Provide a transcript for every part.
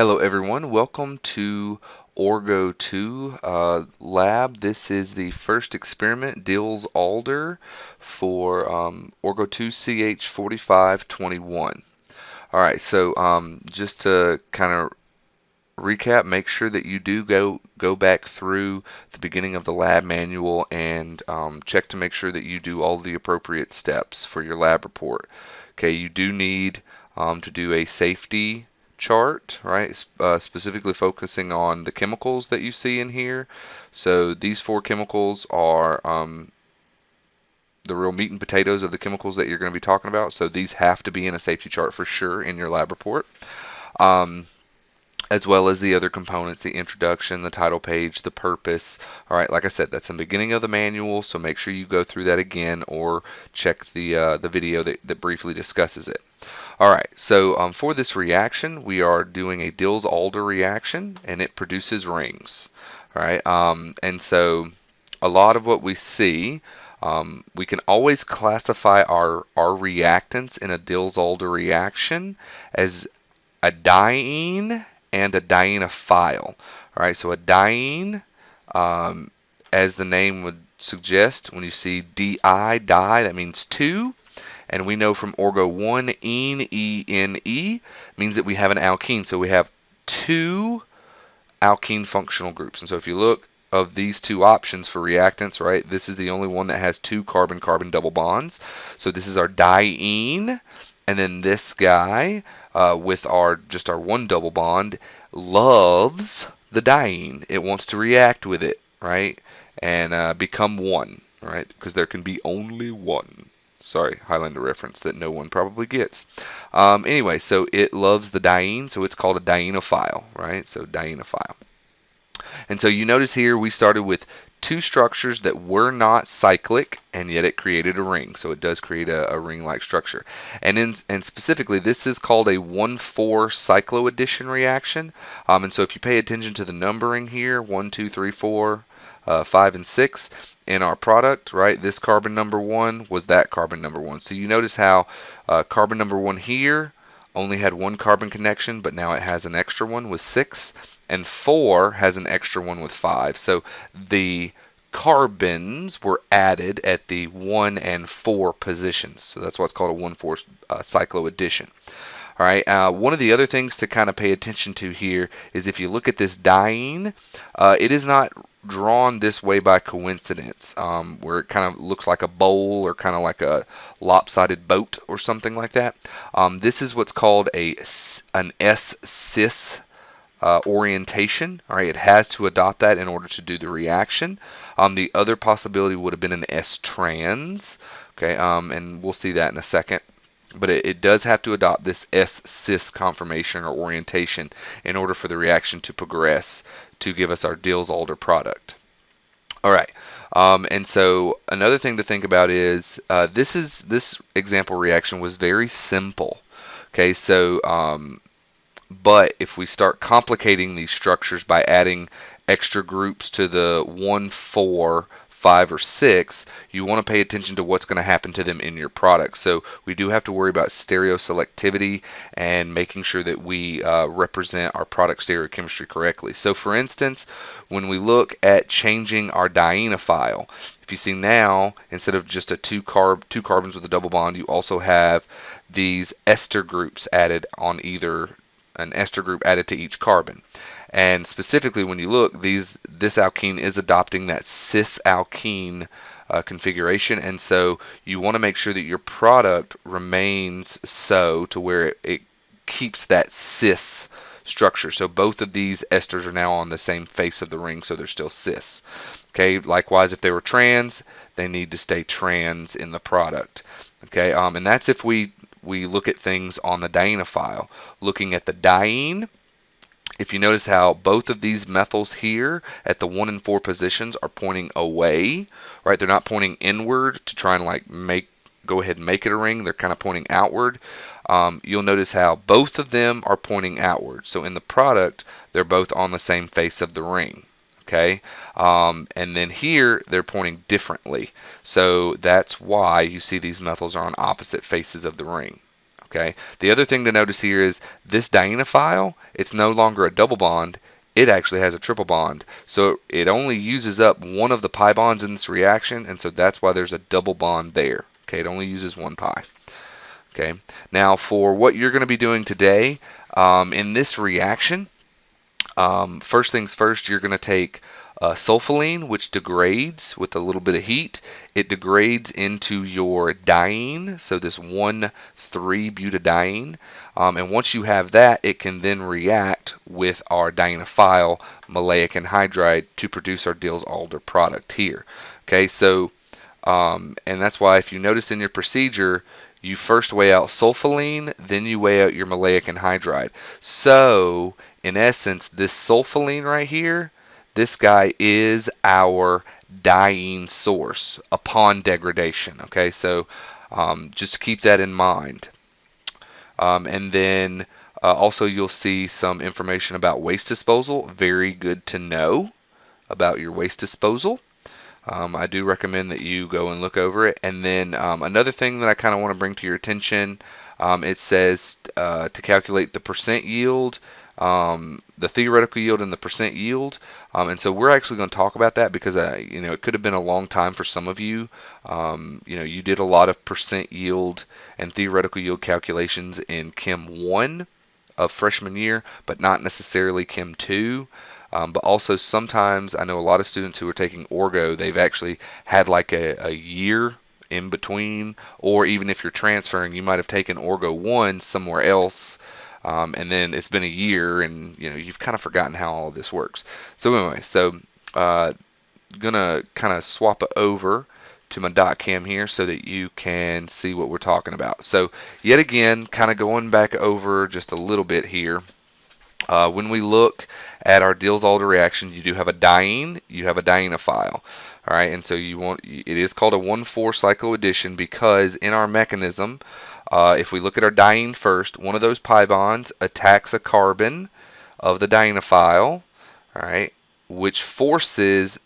Hello everyone, welcome to Orgo 2 lab. This is the first experiment, Diels Alder, for Orgo 2 CH4521. Alright, so just to kind of recap, make sure that you do go back through the beginning of the lab manual and check to make sure that you do all the appropriate steps for your lab report. Okay, you do need to do a safety chart, right? Specifically focusing on the chemicals that you see in here. So these four chemicals are the real meat and potatoes of the chemicals that you're going to be talking about. So these have to be in a safety chart for sure in your lab report. Um, as well as the other components, the introduction, the title page, the purpose. All right, like I said, that's in the beginning of the manual, so make sure you go through that again or check the video that briefly discusses it. All right, so for this reaction, we are doing a Diels-Alder reaction, and it produces rings. All right, and so a lot of what we see, we can always classify our reactants in a Diels-Alder reaction as a diene and a dienophile. All right, so a diene, as the name would suggest, when you see di, that means two. And we know from Orgo 1, ene, means that we have an alkene. So we have two alkene functional groups. And so if you look of these two options for reactants, right, this is the only one that has two carbon-carbon double bonds. So this is our diene. And then this guy with just our one double bond loves the diene. It wants to react with it, right, and become one, right, because there can be only one. Sorry, Highlander reference that no one probably gets. Anyway, so it loves the diene, so it's called a dienophile, right? So dienophile. And so you notice here we started with two structures that were not cyclic, and yet it created a ring. So it does create a ring-like structure. And specifically, this is called a 1,4 cycloaddition reaction. And so if you pay attention to the numbering here, 1, 2, 3, 4, 5, and 6 in our product, right? This carbon number 1 was that carbon number 1. So you notice how carbon number 1 here only had one carbon connection, but now it has an extra one with 6, and 4 has an extra one with 5. So the carbons were added at the 1 and 4 positions. So that's what's called a 1,4 cycloaddition. All right. One of the other things to kind of pay attention to here is if you look at this diene, it is not drawn this way by coincidence, where it kind of looks like a bowl or kind of like a lopsided boat or something like that. This is what's called an S-cis orientation. All right, it has to adopt that in order to do the reaction. The other possibility would have been an S-trans. Okay, and we'll see that in a second. But it does have to adopt this S-cis conformation or orientation in order for the reaction to progress to give us our Diels-Alder product. All right, and so another thing to think about is this example reaction was very simple. Okay, so but if we start complicating these structures by adding extra groups to the 1, 4, 5, or 6, you want to pay attention to what's going to happen to them in your product. So we do have to worry about stereoselectivity and making sure that we represent our product stereochemistry correctly. So for instance, when we look at changing our dienophile, if you see now, instead of just two carbons with a double bond, you also have these ester groups added on an ester group added to each carbon. And specifically, when you look, this alkene is adopting that cis alkene configuration, and so you want to make sure that your product remains so to where it keeps that cis structure. So both of these esters are now on the same face of the ring, so they're still cis. Okay. Likewise, if they were trans, they need to stay trans in the product. Okay. And that's if we look at things on the dienophile. Looking at the diene, if you notice how both of these methyls here at the 1 and 4 positions are pointing away, right? They're not pointing inward to try and go ahead and make it a ring. They're kind of pointing outward. You'll notice how both of them are pointing outward. So in the product, they're both on the same face of the ring. Okay, and then here they're pointing differently. So that's why you see these methyls are on opposite faces of the ring. Okay. The other thing to notice here is this dienophile, it's no longer a double bond. It actually has a triple bond. So it only uses up one of the pi bonds in this reaction, and so that's why there's a double bond there. Okay, it only uses one pi. Okay. Now for what you're going to be doing today, in this reaction, first things first, you're going to take sulfolene, which degrades with a little bit of heat. It degrades into your diene, so this 1,3-butadiene. And once you have that, it can then react with our dienophile maleic anhydride to produce our Diels Alder product here. Okay, so and that's why if you notice in your procedure, you first weigh out sulfolene, then you weigh out your maleic anhydride. So, in essence, this sulfolene right here, this guy is our diene source upon degradation. Okay, so just keep that in mind. And then also you'll see some information about waste disposal. Very good to know about your waste disposal. I do recommend that you go and look over it. And then another thing that I kind of want to bring to your attention, it says to calculate the percent yield, the theoretical yield and the percent yield. And so we're actually going to talk about that because it could have been a long time for some of you. You did a lot of percent yield and theoretical yield calculations in Chem 1 of freshman year, but not necessarily Chem 2. But also sometimes I know a lot of students who are taking Orgo, they've actually had like a year in between, or even if you're transferring, you might have taken Orgo 1 somewhere else, and then it's been a year and you've kind of forgotten how all of this works. So anyway, gonna kind of swap it over to my dot cam here so that you can see what we're talking about. So yet again, kind of going back over just a little bit here. When we look at our Diels Alder reaction, you do have a diene, you have a dienophile. All right, and so it is called a 1,4 cycloaddition because in our mechanism, if we look at our diene first, one of those pi bonds attacks a carbon of the dienophile, all right, which forces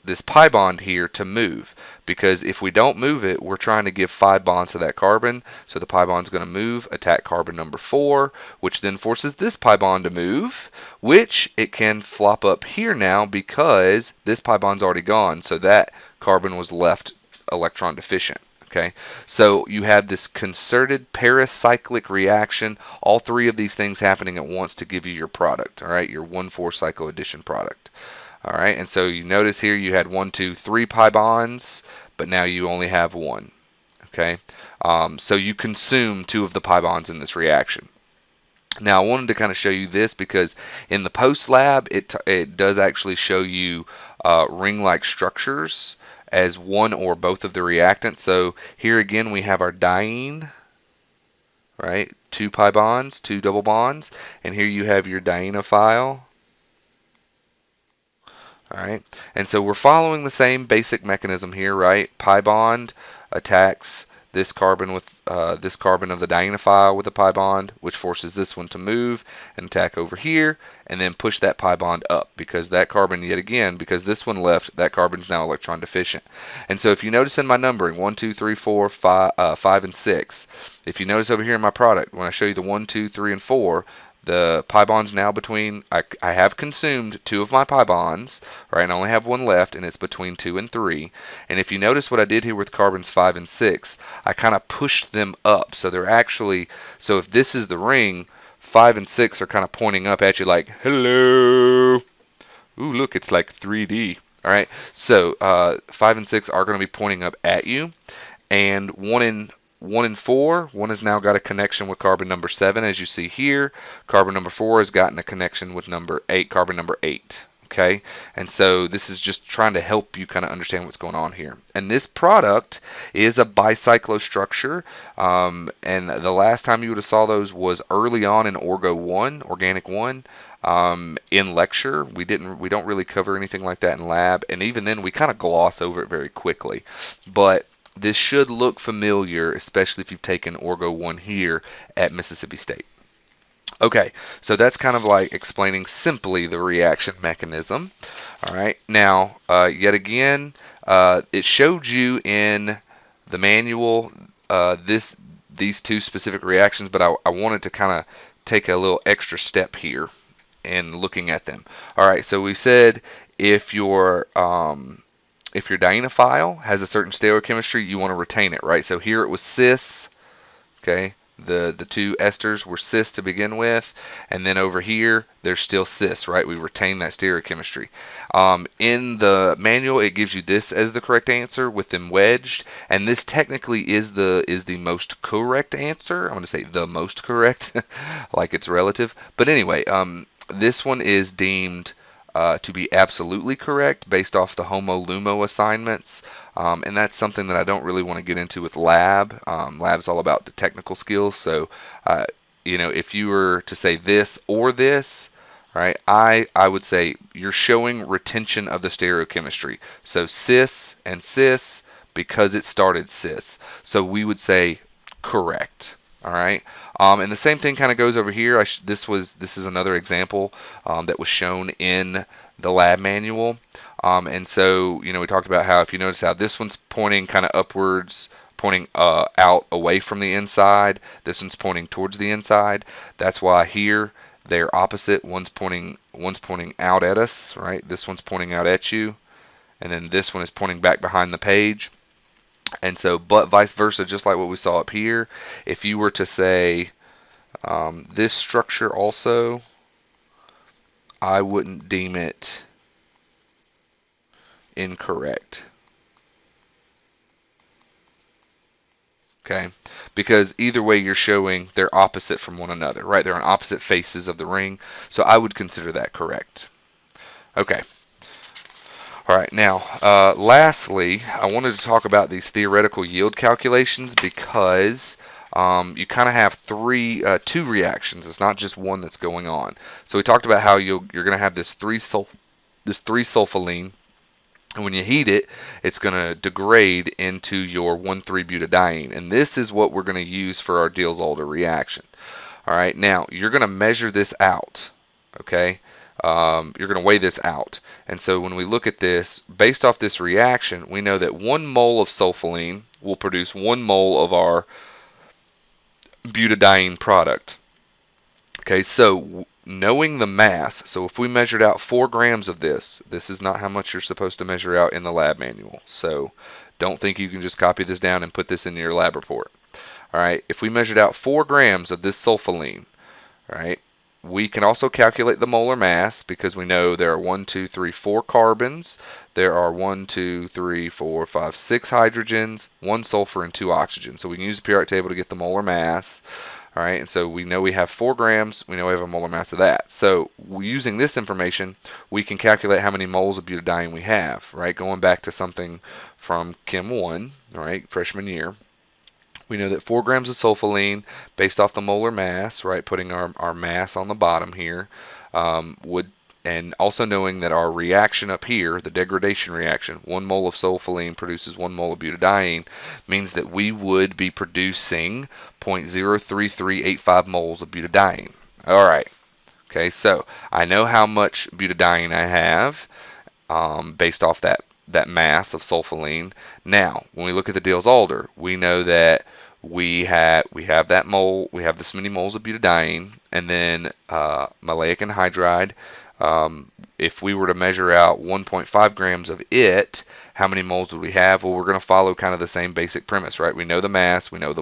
this pi bond here to move, because if we don't move it, we're trying to give 5 bonds to that carbon, so the pi bond's going to move, attack carbon number 4, which then forces this pi bond to move, which it can flop up here now because this pi bond's already gone, so that carbon was left electron deficient. Okay, so you have this concerted paracyclic reaction, all three of these things happening at once to give you your product, all right, your 1,4 cycloaddition product. All right, and so you notice here you had 1, 2, 3 pi bonds, but now you only have 1. Okay, so you consume 2 of the pi bonds in this reaction. Now I wanted to kind of show you this because in the post lab it does actually show you ring-like structures as one or both of the reactants. So here again we have our diene, right? 2 pi bonds, 2 double bonds, and here you have your dienophile. All right, and so we're following the same basic mechanism here, right? Pi bond attacks this carbon with this carbon of the dienophile with a pi bond, which forces this one to move and attack over here, and then push that pi bond up because that carbon, yet again, because this one left, that carbon's now electron deficient. And so if you notice in my numbering, 1, 2, 3, 4, 5, and 6, if you notice over here in my product, when I show you the 1, 2, 3, and 4, the pi bonds now between, I have consumed 2 of my pi bonds, right, and I only have 1 left, and it's between 2 and 3. And if you notice what I did here with carbons 5 and 6, I kind of pushed them up. So they're actually, so if this is the ring, 5 and 6 are kind of pointing up at you like, hello. Ooh, look, it's like 3D. All right, so 5 and 6 are going to be pointing up at you, and 1 and 4, one has now got a connection with carbon number 7, as you see here. Carbon number 4 has gotten a connection with carbon number 8. Okay, and so this is just trying to help you kind of understand what's going on here. And this product is a bicyclostructure, and the last time you would have saw those was early on in Orgo 1, Organic 1. In lecture, we don't really cover anything like that in lab, and even then we kind of gloss over it very quickly. But this should look familiar, especially if you've taken Orgo 1 here at Mississippi State. Okay, so that's kind of like explaining simply the reaction mechanism. All right, now yet again, it showed you in the manual these two specific reactions, but I wanted to kind of take a little extra step here in looking at them. All right, so we said if your dienophile has a certain stereochemistry, you want to retain it, right? So here it was cis, okay? The two esters were cis to begin with, and then over here they're still cis, right? We retain that stereochemistry. In the manual, it gives you this as the correct answer with them wedged, and this technically is the most correct answer. I'm going to say the most correct, like it's relative. But anyway, this one is deemed to be absolutely correct based off the homo-lumo assignments. And that's something that I don't really want to get into with lab. Lab's all about the technical skills. So, if you were to say this or this, right, I would say you're showing retention of the stereochemistry. So cis and cis because it started cis. So we would say correct. All right, and the same thing kind of goes over here. This is another example that was shown in the lab manual, and so we talked about how if you notice how this one's pointing kind of upwards, pointing out away from the inside. This one's pointing towards the inside. That's why here they're opposite. One's pointing out at us, right? This one's pointing out at you, and then this one is pointing back behind the page. And so, but vice versa, just like what we saw up here, if you were to say this structure also, I wouldn't deem it incorrect. Okay, because either way you're showing they're opposite from one another, right? They're on opposite faces of the ring, so I would consider that correct. Okay. All right, now, lastly, I wanted to talk about these theoretical yield calculations because you kind of have two reactions. It's not just one that's going on. So we talked about how you're going to have this 3-sulfoline, and when you heat it, it's going to degrade into your 1,3-butadiene, and this is what we're going to use for our Diels-Alder reaction. All right, now you're going to measure this out, okay? You're going to weigh this out. And so when we look at this, based off this reaction, we know that 1 mole of sulfoline will produce 1 mole of our butadiene product. Okay, so knowing the mass, so if we measured out 4 grams of this is not how much you're supposed to measure out in the lab manual. So don't think you can just copy this down and put this in your lab report. All right, if we measured out 4 grams of this sulfoline, all right, we can also calculate the molar mass because we know there are 1, 2, 3, 4 carbons. There are 1, 2, 3, 4, 5, 6 hydrogens, 1 sulfur, and 2 oxygens. So we can use the periodic table to get the molar mass. All right, and so we know we have 4 grams. We know we have a molar mass of that. So using this information, we can calculate how many moles of butadiene we have. Right, going back to something from Chem 1, all right, freshman year. We know that 4 grams of sulfoline, based off the molar mass, right, putting our mass on the bottom here, and also knowing that our reaction up here, the degradation reaction, 1 mole of sulfoline produces 1 mole of butadiene, means that we would be producing 0.03385 moles of butadiene. All right, okay, so I know how much butadiene I have based off that mass of sulfoline. Now, when we look at the Diels-Alder, we know that we have that mole, we have this many moles of butadiene, and then maleic anhydride. If we were to measure out 1.5 grams of it, how many moles would we have? Well, we're going to follow kind of the same basic premise, right? We know the mass, we know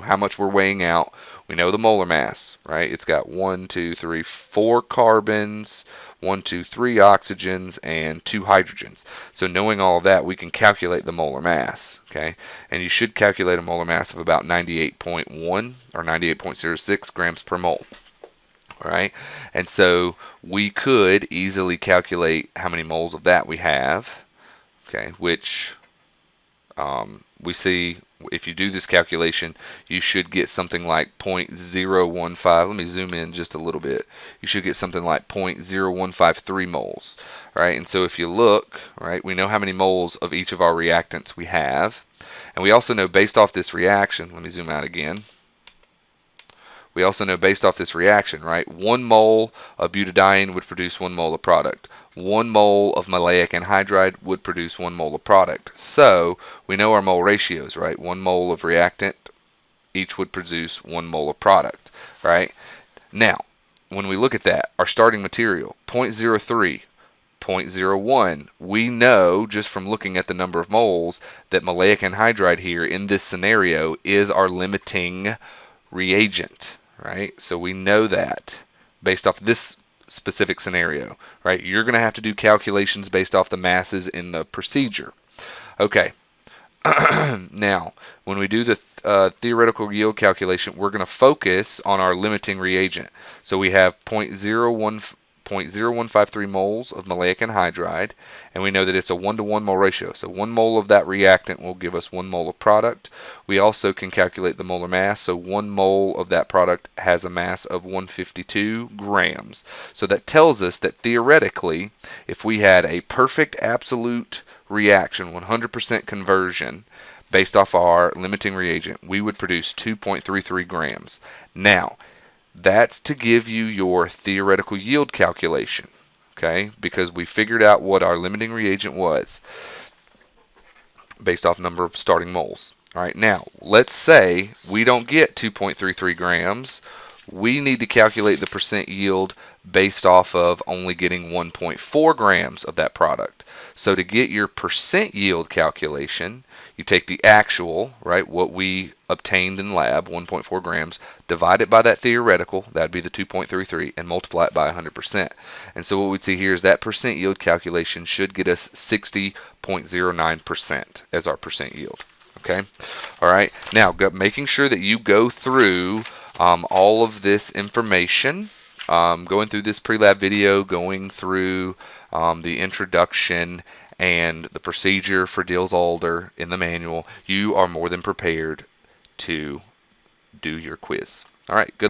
how much we're weighing out, we know the molar mass, right? It's got 1, 2, 3, 4 carbons, 1, 2, 3 oxygens, and 2 hydrogens. So knowing all of that, we can calculate the molar mass, okay? And you should calculate a molar mass of about 98.1 or 98.06 grams per mole. All right, and so we could easily calculate how many moles of that we have, okay, which we see if you do this calculation, you should get something like 0.015. Let me zoom in just a little bit. You should get something like 0.0153 moles. All right, and so if you look, right, we know how many moles of each of our reactants we have, and we also know based off this reaction, let me zoom out again. We also know based off this reaction, right, 1 mole of butadiene would produce 1 mole of product. 1 mole of maleic anhydride would produce 1 mole of product. So we know our mole ratios, right? 1 mole of reactant each would produce 1 mole of product, right? Now, when we look at that, our starting material, 0.03, 0.01, we know just from looking at the number of moles that maleic anhydride here in this scenario is our limiting reagent, right? So we know that based off this specific scenario, right? You're going to have to do calculations based off the masses in the procedure. Okay. Now, when we do the theoretical yield calculation, we're going to focus on our limiting reagent. So we have 0.0153 moles of maleic anhydride, and we know that it's a 1-to-1 mole ratio. So 1 mole of that reactant will give us 1 mole of product. We also can calculate the molar mass. So 1 mole of that product has a mass of 152 grams. So that tells us that theoretically, if we had a perfect absolute reaction, 100% conversion, based off our limiting reagent, we would produce 2.33 grams. Now, that's to give you your theoretical yield calculation, okay? Because we figured out what our limiting reagent was based off number of starting moles. All right, now, let's say we don't get 2.33 grams. We need to calculate the percent yield based off of only getting 1.4 grams of that product. So to get your percent yield calculation, you take the actual, right, what we obtained in lab, 1.4 grams, divide it by that theoretical, that'd be the 2.33, and multiply it by 100%. And so what we'd see here is that percent yield calculation should get us 60.09% as our percent yield. Okay, all right. Now, making sure that you go through all of this information, going through this pre-lab video, going through the introduction and the procedure for Diels Alder in the manual, you are more than prepared to do your quiz. All right, good.